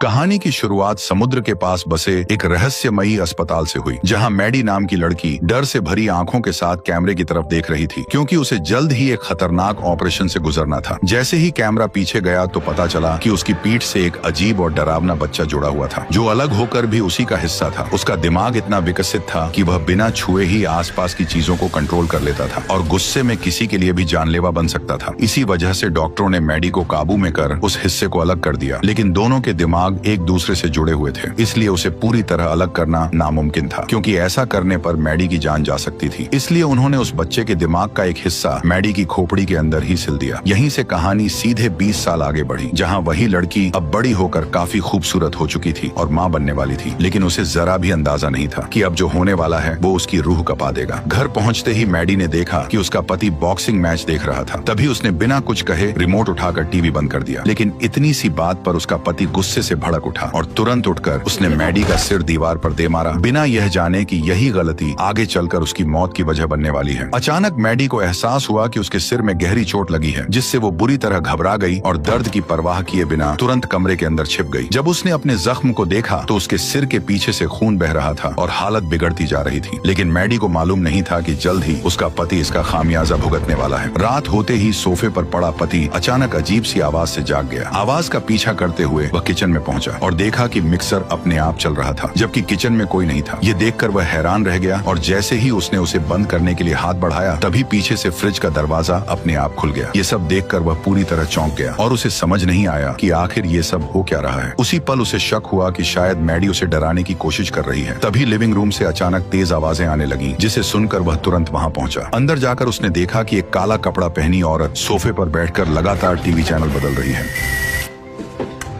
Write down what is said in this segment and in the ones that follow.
कहानी की शुरुआत समुद्र के पास बसे एक रहस्यमयी अस्पताल से हुई, जहां मैडी नाम की लड़की डर से भरी आंखों के साथ कैमरे की तरफ देख रही थी, क्योंकि उसे जल्द ही एक खतरनाक ऑपरेशन से गुजरना था। जैसे ही कैमरा पीछे गया तो पता चला कि उसकी पीठ से एक अजीब और डरावना बच्चा जुड़ा हुआ था, जो अलग होकर भी उसी का हिस्सा था। उसका दिमाग इतना विकसित था कि वह बिना छुए ही आसपास की चीजों को कंट्रोल कर लेता था और गुस्से में किसी के लिए भी जानलेवा बन सकता था। इसी वजह से डॉक्टरों ने मैडी को काबू में कर उस हिस्से को अलग कर दिया, लेकिन दोनों के दिमाग एक दूसरे से जुड़े हुए थे, इसलिए उसे पूरी तरह अलग करना नामुमकिन था, क्योंकि ऐसा करने पर मैडी की जान जा सकती थी। इसलिए उन्होंने उस बच्चे के दिमाग का एक हिस्सा मैडी की खोपड़ी के अंदर ही सिल दिया। यहीं से कहानी सीधे 20 साल आगे बढ़ी, जहां वही लड़की अब बड़ी होकर काफी खूबसूरत हो चुकी थी और मां बनने वाली थी, लेकिन उसे जरा भी अंदाजा नहीं था कि अब जो होने वाला है वो उसकी रूह कपा देगा। घर पहुंचते ही मैडी ने देखा कि उसका पति बॉक्सिंग मैच देख रहा था। तभी उसने बिना कुछ कहे रिमोट उठाकर टीवी बंद कर दिया, लेकिन इतनी सी बात पर उसका पति गुस्से से भड़क उठा और तुरंत उठकर उसने मैडी का सिर दीवार पर दे मारा, बिना यह जाने कि यही गलती आगे चलकर उसकी मौत की वजह बनने वाली है। अचानक मैडी को एहसास हुआ कि उसके सिर में गहरी चोट लगी है, जिससे वो बुरी तरह घबरा गई और दर्द की परवाह किए बिना तुरंत कमरे के अंदर छिप गई। जब उसने अपने जख्म को देखा तो उसके सिर के पीछे से खून बह रहा था और हालत बिगड़ती जा रही थी, लेकिन मैडी को मालूम नहीं था कि जल्द ही उसका पति इसका खामियाजा भुगतने वाला है। रात होते ही सोफे पर पड़ा पति अचानक अजीब सी आवाज से जाग गया। आवाज का पीछा करते हुए वह किचन में पहुंचा और देखा कि मिक्सर अपने आप चल रहा था, जबकि किचन में कोई नहीं था। ये देखकर वह हैरान रह गया और जैसे ही उसने उसे बंद करने के लिए हाथ बढ़ाया, तभी पीछे से फ्रिज का दरवाजा अपने आप खुल गया। ये सब देखकर वह पूरी तरह चौंक गया और उसे समझ नहीं आया कि आखिर ये सब हो क्या रहा है। उसी पल उसे शक हुआ कि शायद मैडी उसे डराने की कोशिश कर रही है। तभी लिविंग रूम से अचानक तेज आवाजें आने लगी, जिसे सुनकर वह तुरंत वहां पहुंचा। अंदर जाकर उसने देखा कि एक काला कपड़ा पहनी औरत सोफे पर बैठकर लगातार टीवी चैनल बदल रही है।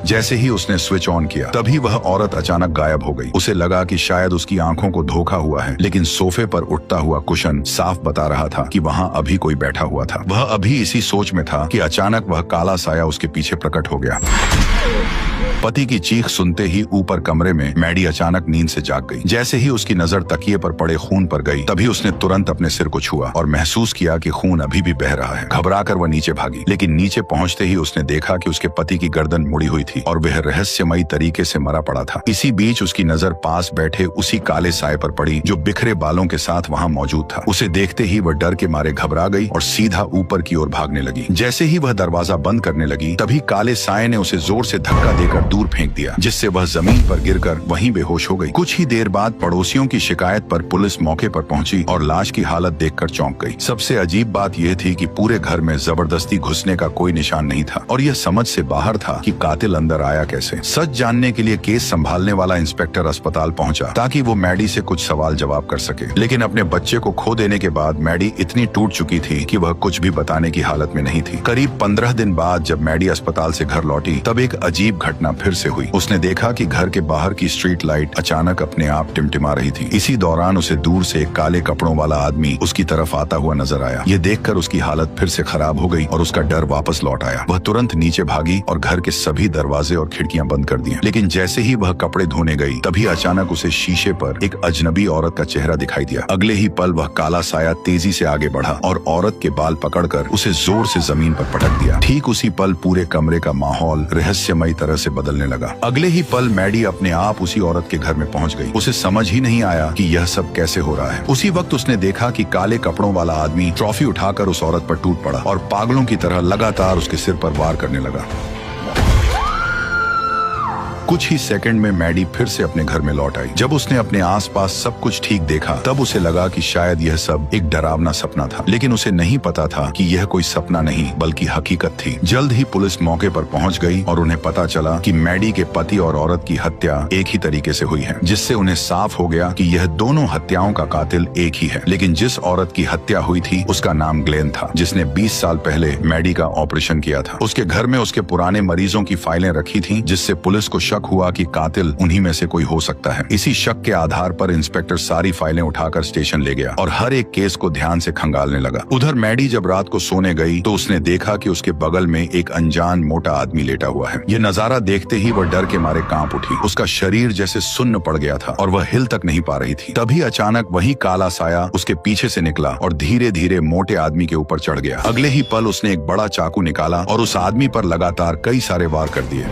जैसे ही उसने स्विच ऑन किया, तभी वह औरत अचानक गायब हो गई। उसे लगा कि शायद उसकी आंखों को धोखा हुआ है, लेकिन सोफे पर उठता हुआ कुशन साफ बता रहा था कि वहां अभी कोई बैठा हुआ था। वह अभी इसी सोच में था कि अचानक वह काला साया उसके पीछे प्रकट हो गया। पति की चीख सुनते ही ऊपर कमरे में मैडी अचानक नींद से जाग गई। जैसे ही उसकी नजर तकिए पर पड़े खून पर गई, तभी उसने तुरंत अपने सिर को छुआ और महसूस किया कि खून अभी भी बह रहा है। घबराकर वह नीचे भागी, लेकिन नीचे पहुंचते ही उसने देखा कि उसके पति की गर्दन मुड़ी हुई थी और वह रहस्यमयी तरीके से मरा पड़ा था। इसी बीच उसकी नजर पास बैठे उसी काले साए पर पड़ी, जो बिखरे बालों के साथ वहां मौजूद था। उसे देखते ही वह डर के मारे घबरा गई और सीधा ऊपर की ओर भागने लगी। जैसे ही वह दरवाजा बंद करने लगी, तभी काले साए ने उसे जोर से धक्का देकर दूर फेंक दिया, जिससे वह जमीन पर गिरकर वहीं बेहोश हो गई। कुछ ही देर बाद पड़ोसियों की शिकायत पर पुलिस मौके पर पहुंची और लाश की हालत देखकर चौंक गई। सबसे अजीब बात यह थी कि पूरे घर में जबरदस्ती घुसने का कोई निशान नहीं था और यह समझ से बाहर था कि कातिल अंदर आया कैसे। सच जानने के लिए केस संभालने वाला इंस्पेक्टर अस्पताल पहुंचा ताकि वो मैडी से कुछ सवाल जवाब कर सके, लेकिन अपने बच्चे को खो देने के बाद मैडी इतनी टूट चुकी थी कि वह कुछ भी बताने की हालत में नहीं थी। करीब 15 दिन बाद जब मैडी अस्पताल से घर लौटी, तब एक अजीब घटना फिर से हुई। उसने देखा कि घर के बाहर की स्ट्रीट लाइट अचानक अपने आप टिमटिमा रही थी। इसी दौरान उसे दूर से एक काले कपड़ों वाला आदमी उसकी तरफ आता हुआ नजर आया। ये देखकर उसकी हालत फिर से खराब हो गई और उसका डर वापस लौट आया। वह तुरंत नीचे भागी और घर के सभी दरवाजे और खिड़कियां बंद कर दी। लेकिन जैसे ही वह कपड़े धोने गई, तभी अचानक उसे शीशे पर एक अजनबी औरत का चेहरा दिखाई दिया। अगले ही पल वह काला साया तेजी से आगे बढ़ा और औरत के बाल पकड़कर उसे जोर से जमीन पर पटक दिया। ठीक उसी पल पूरे कमरे का माहौल रहस्यमयी तरह से बदलने लगा। अगले ही पल मैडी अपने आप उसी औरत के घर में पहुंच गई। उसे समझ ही नहीं आया कि यह सब कैसे हो रहा है। उसी वक्त उसने देखा कि काले कपड़ों वाला आदमी ट्रॉफी उठाकर उस औरत पर टूट पड़ा और पागलों की तरह लगातार उसके सिर पर वार करने लगा। कुछ ही सेकंड में मैडी फिर से अपने घर में लौट आई। जब उसने अपने आसपास सब कुछ ठीक देखा, तब उसे लगा कि शायद यह सब एक डरावना सपना था, लेकिन उसे नहीं पता था कि यह कोई सपना नहीं बल्कि हकीकत थी। जल्द ही पुलिस मौके पर पहुंच गई और उन्हें पता चला कि मैडी के पति और औरत की हत्या एक ही तरीके से हुई है, जिससे उन्हें साफ हो गया कि यह दोनों हत्याओं का कातिल एक ही है। लेकिन जिस औरत की हत्या हुई थी उसका नाम ग्लेन था, जिसने 20 साल पहले मैडी का ऑपरेशन किया था। उसके घर में उसके पुराने मरीजों की फाइलें रखी थी, जिससे पुलिस को शक हुआ कि कातिल उन्हीं में से कोई हो सकता है। इसी शक के आधार पर इंस्पेक्टर सारी फाइलें उठाकर स्टेशन ले गया और हर एक केस को ध्यान से खंगालने लगा। उधर मैडी जब रात को सोने गई तो उसने देखा कि उसके बगल में एक अनजान मोटा आदमी लेटा हुआ है। यह नजारा देखते ही वह डर के मारे कांप उठी। उसका शरीर जैसे सुन्न पड़ गया था और वह हिल तक नहीं पा रही थी। तभी अचानक वही काला साया उसके पीछे से निकला और धीरे धीरे मोटे आदमी के ऊपर चढ़ गया। अगले ही पल उसने एक बड़ा चाकू निकाला और उस आदमी पर लगातार कई सारे वार कर दिए।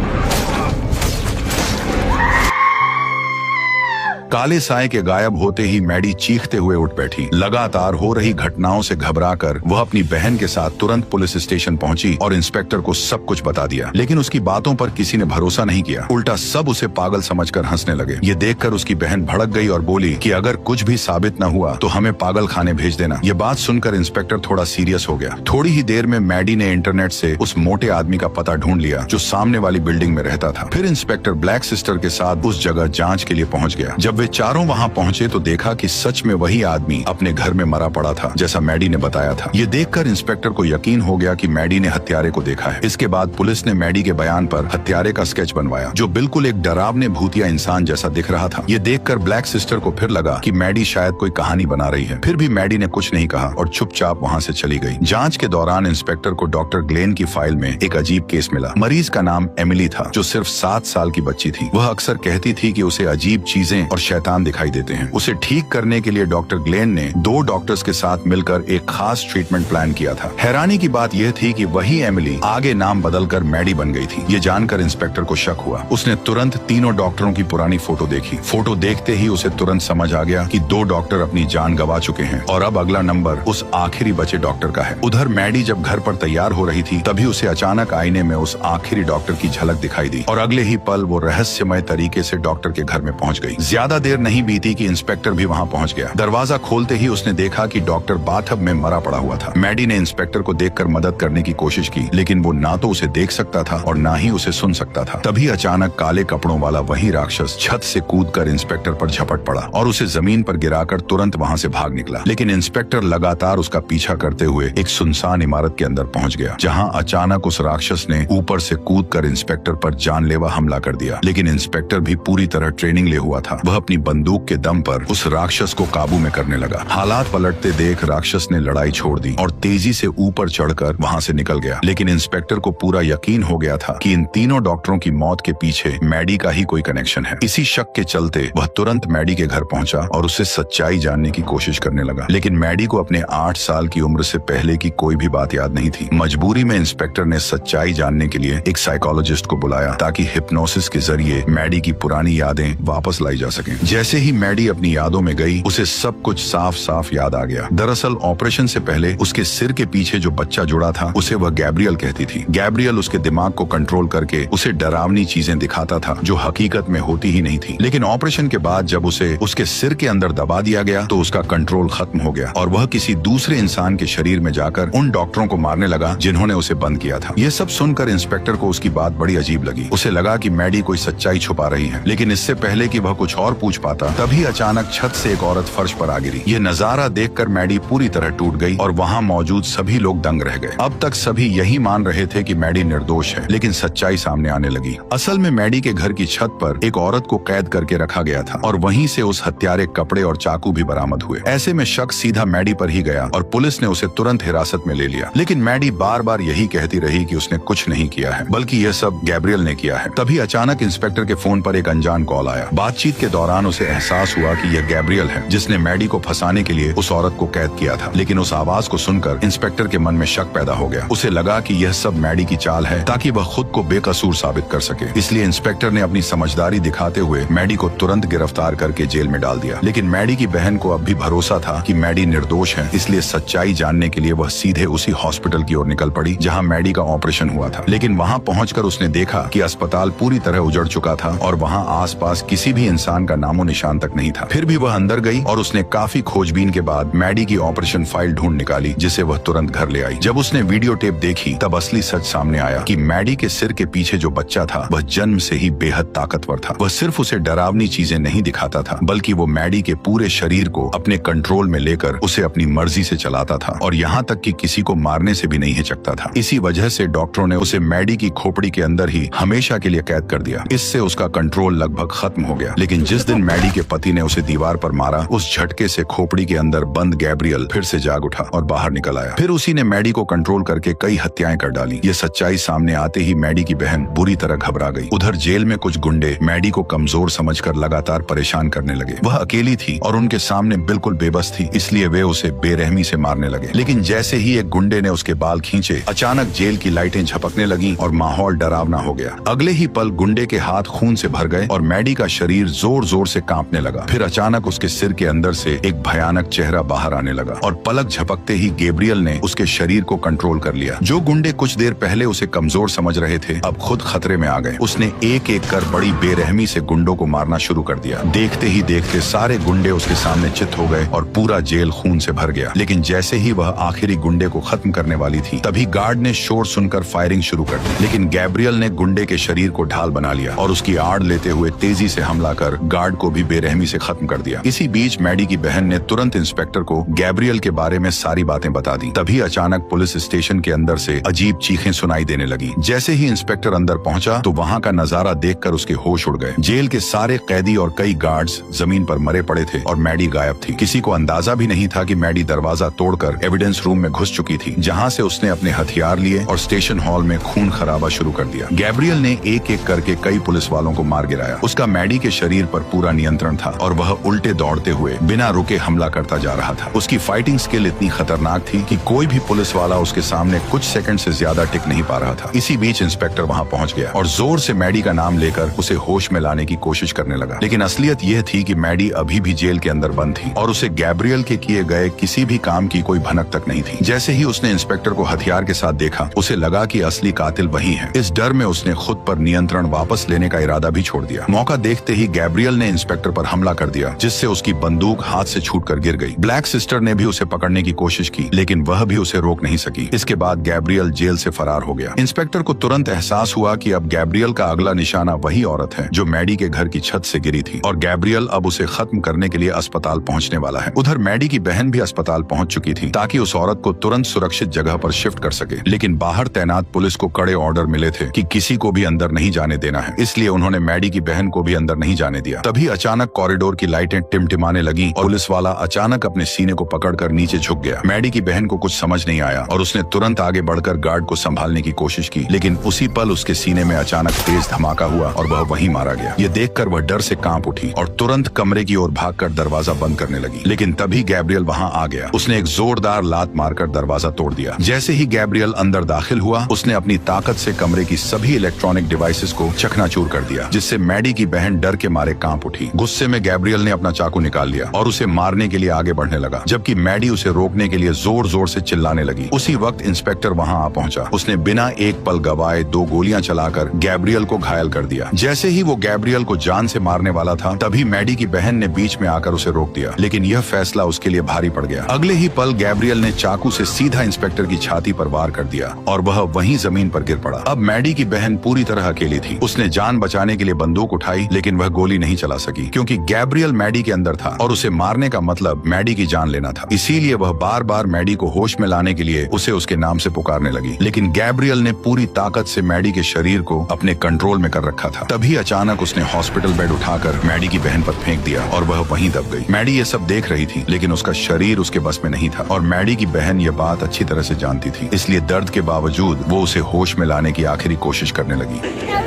काले साए के गायब होते ही मैडी चीखते हुए उठ बैठी। लगातार हो रही घटनाओं से घबराकर वह अपनी बहन के साथ तुरंत पुलिस स्टेशन पहुंची और इंस्पेक्टर को सब कुछ बता दिया। लेकिन उसकी बातों पर किसी ने भरोसा नहीं किया, उल्टा सब उसे पागल समझकर हंसने लगे। ये देखकर उसकी बहन भड़क गई और बोली कि अगर कुछ भी साबित न हुआ तो हमें पागल खाने भेज देना। ये बात सुनकर इंस्पेक्टर थोड़ा सीरियस हो गया। थोड़ी ही देर में मैडी ने इंटरनेट से उस मोटे आदमी का पता ढूंढ लिया जो सामने वाली बिल्डिंग में रहता था। फिर इंस्पेक्टर ब्लैक सिस्टर के साथ उस जगह जांच के लिए पहुंच गया। जब वे चारों वहां पहुंचे तो देखा कि सच में वही आदमी अपने घर में मरा पड़ा था जैसा मैडी ने बताया था। ये देखकर इंस्पेक्टर को यकीन हो गया कि मैडी ने हत्यारे को देखा है। इसके बाद पुलिस ने मैडी के बयान पर हत्यारे का स्केच बनवाया जो बिल्कुल एक डरावने भूतिया इंसान जैसा दिख रहा था। ये देखकर ब्लैक सिस्टर को फिर लगा कि मैडी शायद कोई कहानी बना रही है। फिर भी मैडी ने कुछ नहीं कहा और चुपचाप वहां से चली गई। जांच के दौरान इंस्पेक्टर को डॉक्टर ग्लेन की फाइल में एक अजीब केस मिला। मरीज का नाम एमिली था जो सिर्फ 7 साल की बच्ची थी। वह अक्सर कहती थी कि उसे अजीब चीजें और शैतान दिखाई देते हैं। उसे ठीक करने के लिए डॉक्टर ग्लेन ने 2 डॉक्टर्स के साथ मिलकर एक खास ट्रीटमेंट प्लान किया था। हैरानी की बात यह थी कि वही एमिली आगे नाम बदलकर मैडी बन गई थी। ये जानकर इंस्पेक्टर को शक हुआ। उसने तुरंत तीनों डॉक्टरों की पुरानी फोटो देखी। फोटो देखते ही उसे तुरंत समझ आ गया कि 2 डॉक्टर अपनी जान गंवा चुके हैं और अब अगला नंबर उस आखिरी बचे डॉक्टर का है। उधर मैडी जब घर पर तैयार हो रही थी तभी उसे अचानक आईने में उस आखिरी डॉक्टर की झलक दिखाई दी और अगले ही पल वो रहस्यमय तरीके से डॉक्टर के घर में पहुंच गई। ज्यादा देर नहीं बीती कि इंस्पेक्टर भी वहां पहुंच गया। दरवाजा खोलते ही उसने देखा कि डॉक्टर बाथटब में मरा पड़ा हुआ था। मैडी ने इंस्पेक्टर को देखकर मदद करने की कोशिश की लेकिन वो ना तो उसे देख सकता था और ना ही उसे सुन सकता था। तभी अचानक काले कपड़ों वाला वही राक्षस छत से कूदकर इंस्पेक्टर पर झपट पड़ा और उसे जमीन पर गिराकर तुरंत वहां से भाग निकला। लेकिन इंस्पेक्टर लगातार उसका पीछा करते हुए एक सुनसान इमारत के अंदर पहुंच गया जहां अचानक उस राक्षस ने ऊपर से कूदकर इंस्पेक्टर पर जानलेवा हमला कर दिया। लेकिन इंस्पेक्टर भी पूरी तरह ट्रेनिंग ले हुआ था। वह अपनी बंदूक के दम पर उस राक्षस को काबू में करने लगा। हालात पलटते देख राक्षस ने लड़ाई छोड़ दी और तेजी से ऊपर चढ़कर वहां से निकल गया। लेकिन इंस्पेक्टर को पूरा यकीन हो गया था कि इन तीनों डॉक्टरों की मौत के पीछे मैडी का ही कोई कनेक्शन है। इसी शक के चलते वह तुरंत मैडी के घर पहुंचा और उससे सच्चाई जानने की कोशिश करने लगा। लेकिन मैडी को अपने 8 साल की उम्र से पहले की कोई भी बात याद नहीं थी। मजबूरी में इंस्पेक्टर ने सच्चाई जानने के लिए एक साइकोलॉजिस्ट को बुलाया ताकि हिप्नोसिस के जरिए मैडी की पुरानी यादें वापस लाई जा सकें। जैसे ही मैडी अपनी यादों में गई उसे सब कुछ साफ साफ याद आ गया। दरअसल ऑपरेशन से पहले उसके सिर के पीछे जो बच्चा जुड़ा था उसे वह गैब्रियल कहती थी। गैब्रियल उसके दिमाग को कंट्रोल करके उसे डरावनी चीजें दिखाता था जो हकीकत में होती ही नहीं थी। लेकिन ऑपरेशन के बाद जब उसे उसके सिर के अंदर दबा दिया गया तो उसका कंट्रोल खत्म हो गया और वह किसी दूसरे इंसान के शरीर में जाकर उन डॉक्टरों को मारने लगा जिन्होंने उसे बंद किया था। ये सब सुनकर इंस्पेक्टर को उसकी बात बड़ी अजीब लगी। उसे लगा कि मैडी कोई सच्चाई छुपा रही है। लेकिन इससे पहले कि वह कुछ और पूछ पाता तभी अचानक छत से एक औरत फर्श पर आ गिरी। ये नजारा देखकर मैडी पूरी तरह टूट गई और वहाँ मौजूद सभी लोग दंग रह गए। अब तक सभी यही मान रहे थे कि मैडी निर्दोष है लेकिन सच्चाई सामने आने लगी। असल में मैडी के घर की छत पर एक औरत को कैद करके रखा गया था और वहीं से उस हत्यारे कपड़े और चाकू भी बरामद हुए। ऐसे में शक सीधा मैडी पर ही गया और पुलिस ने उसे तुरंत हिरासत में ले लिया। लेकिन मैडी बार बार यही कहती रही कि उसने कुछ नहीं किया है बल्कि यह सब गैब्रियल ने किया है। तभी अचानक इंस्पेक्टर के फोन पर एक अनजान कॉल आया। बातचीत के दौरान उसे एहसास हुआ कि यह गैब्रियल है जिसने मैडी को फंसाने के लिए उस औरत को कैद किया था। लेकिन उस आवाज को सुनकर इंस्पेक्टर के मन में शक पैदा हो गया। उसे लगा कि यह सब मैडी की चाल है ताकि वह खुद को बेकसूर साबित कर सके। इसलिए इंस्पेक्टर ने अपनी समझदारी दिखाते हुए मैडी को तुरंत गिरफ्तार करके जेल में डाल दिया। लेकिन मैडी की बहन को अब भी भरोसा था कि मैडी निर्दोष है, इसलिए सच्चाई जानने के लिए वह सीधे उसी हॉस्पिटल की ओर निकल पड़ी जहां मैडी का ऑपरेशन हुआ था। लेकिन वहां पहुंचकर उसने देखा कि अस्पताल पूरी तरह उजड़ चुका था और वहां आसपास किसी भी इंसान का नामो निशान तक नहीं था। फिर भी वह अंदर गई और उसने काफी खोजबीन के बाद मैडी की ऑपरेशन फाइल ढूंढ निकाली जिसे वह तुरंत घर ले आई। जब उसने वीडियो टेप देखी तब असली सच सामने आया कि मैडी के सिर के पीछे जो बच्चा था वह जन्म से ही बेहद ताकतवर था। वह सिर्फ उसे डरावनी चीजें नहीं दिखाता था बल्कि वो मैडी के पूरे शरीर को अपने कंट्रोल में लेकर उसे अपनी मर्जी से चलाता था और यहाँ तक कि किसी को मारने से भी नहीं हिचकता था। इसी वजह से डॉक्टरों ने उसे मैडी की खोपड़ी के अंदर ही हमेशा के लिए कैद कर दिया। इससे उसका कंट्रोल लगभग खत्म हो गया। लेकिन जिस दिन मैडी के पति ने उसे दीवार पर मारा उस झटके से खोपड़ी के अंदर बंद गैब्रियल फिर से जाग उठा और बाहर निकल आया। फिर उसी ने मैडी को कंट्रोल करके कई हत्याएं कर डाली। ये सच्चाई सामने आते ही मैडी की बहन बुरी तरह घबरा गई। उधर जेल में कुछ गुंडे मैडी को कमजोर समझकर लगातार परेशान करने लगे। वह अकेली थी और उनके सामने बिल्कुल बेबस थी, इसलिए वे उसे बेरहमी से मारने लगे। लेकिन जैसे ही एक गुंडे ने उसके बाल खींचे अचानक जेल की लाइटें झपकने लगी और माहौल डरावना हो गया। अगले ही पल गुंडे के हाथ खून से भर गए और मैडी का शरीर जोर जोर जोर से कांपने लगा। फिर अचानक उसके सिर के अंदर से एक भयानक चेहरा बाहर आने लगा और पलक झपकते ही गैब्रियल ने उसके शरीर को कंट्रोल कर लिया। जो गुंडे कुछ देर पहले उसे कमजोर समझ रहे थे अब खुद खतरे में आ गए। उसने एक एक कर बड़ी बेरहमी से गुंडों को मारना शुरू कर दिया। देखते ही देखते सारे गुंडे उसके सामने चित हो गए और पूरा जेल खून से भर गया। लेकिन जैसे ही वह आखिरी गुंडे को खत्म करने वाली थी तभी गार्ड ने शोर सुनकर फायरिंग शुरू कर दी। लेकिन गैब्रियल ने गुंडे के शरीर को ढाल बना लिया और उसकी आड़ लेते हुए तेजी से हमला कर गार्ड को भी बेरहमी से खत्म कर दिया। इसी बीच मैडी की बहन ने तुरंत इंस्पेक्टर को गैब्रियल के बारे में सारी बातें बता दी। तभी अचानक पुलिस स्टेशन के अंदर से अजीब चीखें सुनाई देने लगी। जैसे ही इंस्पेक्टर अंदर पहुंचा तो वहां का नजारा देखकर उसके होश उड़ गए। जेल के सारे कैदी और कई गार्ड्स जमीन पर मरे पड़े थे और मैडी गायब थी। किसी को अंदाजा भी नहीं था कि मैडी दरवाजा तोड़कर एविडेंस रूम में घुस चुकी थी, जहां से उसने अपने हथियार लिए और स्टेशन हॉल में खून खराबा शुरू कर दिया। गैब्रियल ने एक एक करके कई पुलिस वालों को मार गिराया। उसका मैडी के शरीर पर पूरा नियंत्रण था और वह उल्टे दौड़ते हुए बिना रुके हमला करता जा रहा था। उसकी फाइटिंग स्किल इतनी खतरनाक थी कि कोई भी पुलिस वाला उसके सामने कुछ सेकंड से ज्यादा टिक नहीं पा रहा था। इसी बीच इंस्पेक्टर वहां पहुंच गया और जोर से मैडी का नाम लेकर उसे होश में लाने की कोशिश करने लगा। लेकिन असलियत यह थी कि मैडी अभी भी जेल के अंदर बंद थी और उसे गैब्रियल के किए गए किसी भी काम की कोई भनक तक नहीं थी। जैसे ही उसने इंस्पेक्टर को हथियार के साथ देखा उसे लगा कि असली कातिल वही है। इस डर में उसने खुद पर नियंत्रण वापस लेने का इरादा भी छोड़ दिया। मौका देखते ही गैब्रियल ने इंस्पेक्टर पर हमला कर दिया, जिससे उसकी बंदूक हाथ से छूटकर गिर गई। ब्लैक सिस्टर ने भी उसे पकड़ने की कोशिश की लेकिन वह भी उसे रोक नहीं सकी। इसके बाद गैब्रियल जेल से फरार हो गया। इंस्पेक्टर को तुरंत एहसास हुआ कि अब गैब्रियल का अगला निशाना वही औरत है जो मैडी के घर की छत से गिरी थी और गैब्रियल अब उसे खत्म करने के लिए अस्पताल पहुंचने वाला है। उधर मैडी की बहन भी अस्पताल पहुंच चुकी थी ताकि उस औरत को तुरंत सुरक्षित जगह पर शिफ्ट कर सके। लेकिन बाहर तैनात पुलिस को कड़े ऑर्डर मिले थे कि किसी को भी अंदर नहीं जाने देना है, इसलिए उन्होंने मैडी की बहन को भी अंदर नहीं जाने दिया। तभी अचानक कॉरिडोर की लाइटें टिमटिमाने लगी और पुलिस वाला अचानक अपने सीने को पकड़कर नीचे झुक गया। मैडी की बहन को कुछ समझ नहीं आया और उसने तुरंत आगे बढ़कर गार्ड को संभालने की कोशिश की, लेकिन उसी पल उसके सीने में अचानक तेज धमाका हुआ और वह वहीं मारा गया। ये देखकर वह डर से कांप उठी और तुरंत कमरे की ओर भागकर दरवाजा बंद करने लगी। लेकिन तभी गैब्रियल वहां आ गया। उसने एक जोरदार लात मारकर दरवाजा तोड़ दिया। जैसे ही गैब्रियल अंदर दाखिल हुआ उसने अपनी ताकत से कमरे की सभी इलेक्ट्रॉनिक डिवाइसेस को चकनाचूर कर दिया, जिससे मैडी की बहन डर के मारे कांप उठी। गुस्से में गैब्रियल ने अपना चाकू निकाल लिया और उसे मारने के लिए आगे बढ़ने लगा, जबकि मैडी उसे रोकने के लिए जोर जोर से चिल्लाने लगी। उसी वक्त इंस्पेक्टर वहां आ पहुंचा। उसने बिना एक पल गवाए 2 गोलियां चलाकर गैब्रियल को घायल कर दिया। जैसे ही वो गैब्रियल को जान से मारने वाला था तभी मैडी की बहन ने बीच में आकर उसे रोक दिया, लेकिन यह फैसला उसके लिए भारी पड़ गया। अगले ही पल गैब्रियल ने चाकू से सीधा इंस्पेक्टर की छाती पर वार कर दिया और वह वहीं जमीन पर गिर पड़ा। अब मैडी की बहन पूरी तरह अकेली थी। उसने जान बचाने के लिए बंदूक उठाई लेकिन वह गोली नहीं चला सकी क्योंकि गैब्रियल मैडी के अंदर था और उसे मारने का मतलब मैडी की जान लेना था। इसीलिए वह बार बार मैडी को होश में लाने के लिए उसे उसके नाम से पुकारने लगी। लेकिन गैब्रियल ने पूरी ताकत से मैडी के शरीर को अपने कंट्रोल में कर रखा था। तभी अचानक उसने हॉस्पिटल बेड उठाकर मैडी की बहन पर फेंक दिया और वह वहीं दब गई। मैडी ये सब देख रही थी लेकिन उसका शरीर उसके बस में नहीं था और मैडी की बहन ये बात अच्छी तरह से जानती थी, इसलिए दर्द के बावजूद वो उसे होश में लाने की आखिरी कोशिश करने लगी।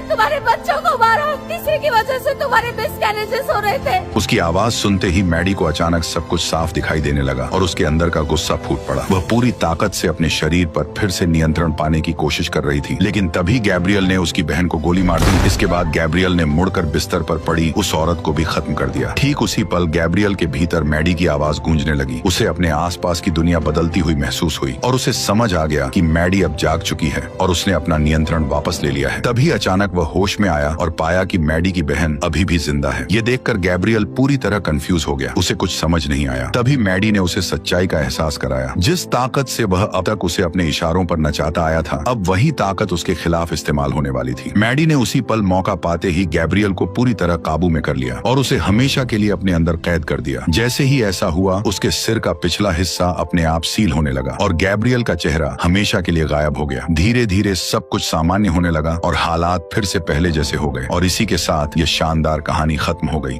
तुम्हारे बच्चों को मारा, किसी की वजह से तुम्हारे मिसकैरेजेस हो रहे थे। उसकी आवाज सुनते ही मैडी को अचानक सब कुछ साफ दिखाई देने लगा और उसके अंदर का गुस्सा फूट पड़ा। वह पूरी ताकत से अपने शरीर पर फिर से नियंत्रण पाने की कोशिश कर रही थी, लेकिन तभी गैब्रियल ने उसकी बहन को गोली मार दी। इसके बाद गैब्रियल ने मुड़कर बिस्तर पर पड़ी उस औरत को भी खत्म कर दिया। ठीक उसी पल गैब्रियल के भीतर मैडी की आवाज गूंजने लगी। उसे अपने आसपास की दुनिया बदलती हुई महसूस हुई और उसे समझ आ गया कि मैडी अब जाग चुकी है और उसने अपना नियंत्रण वापस ले लिया है। तभी अचानक वह होश में आया और पाया कि मैडी की बहन अभी भी जिंदा है। ये देखकर गैब्रियल पूरी तरह कंफ्यूज हो गया। उसे कुछ समझ नहीं आया। तभी मैडी ने उसे सच्चाई का एहसास कराया। जिस ताकत से वह अब तक उसे अपने इशारों पर नचाता आया था, अब वही ताकत उसके खिलाफ इस्तेमाल होने वाली थी। मैडी ने उसी पल मौका पाते ही गैब्रियल को पूरी तरह काबू में कर लिया और उसे हमेशा के लिए अपने अंदर कैद कर दिया। जैसे ही ऐसा हुआ उसके सिर का पिछला हिस्सा अपने आप सील होने लगा और गैब्रियल का चेहरा हमेशा के लिए गायब हो गया। धीरे धीरे सब कुछ सामान्य होने लगा और हालात फिर से पहले जैसे हो गए और इसी के साथ ये शानदार कहानी खत्म हो गई।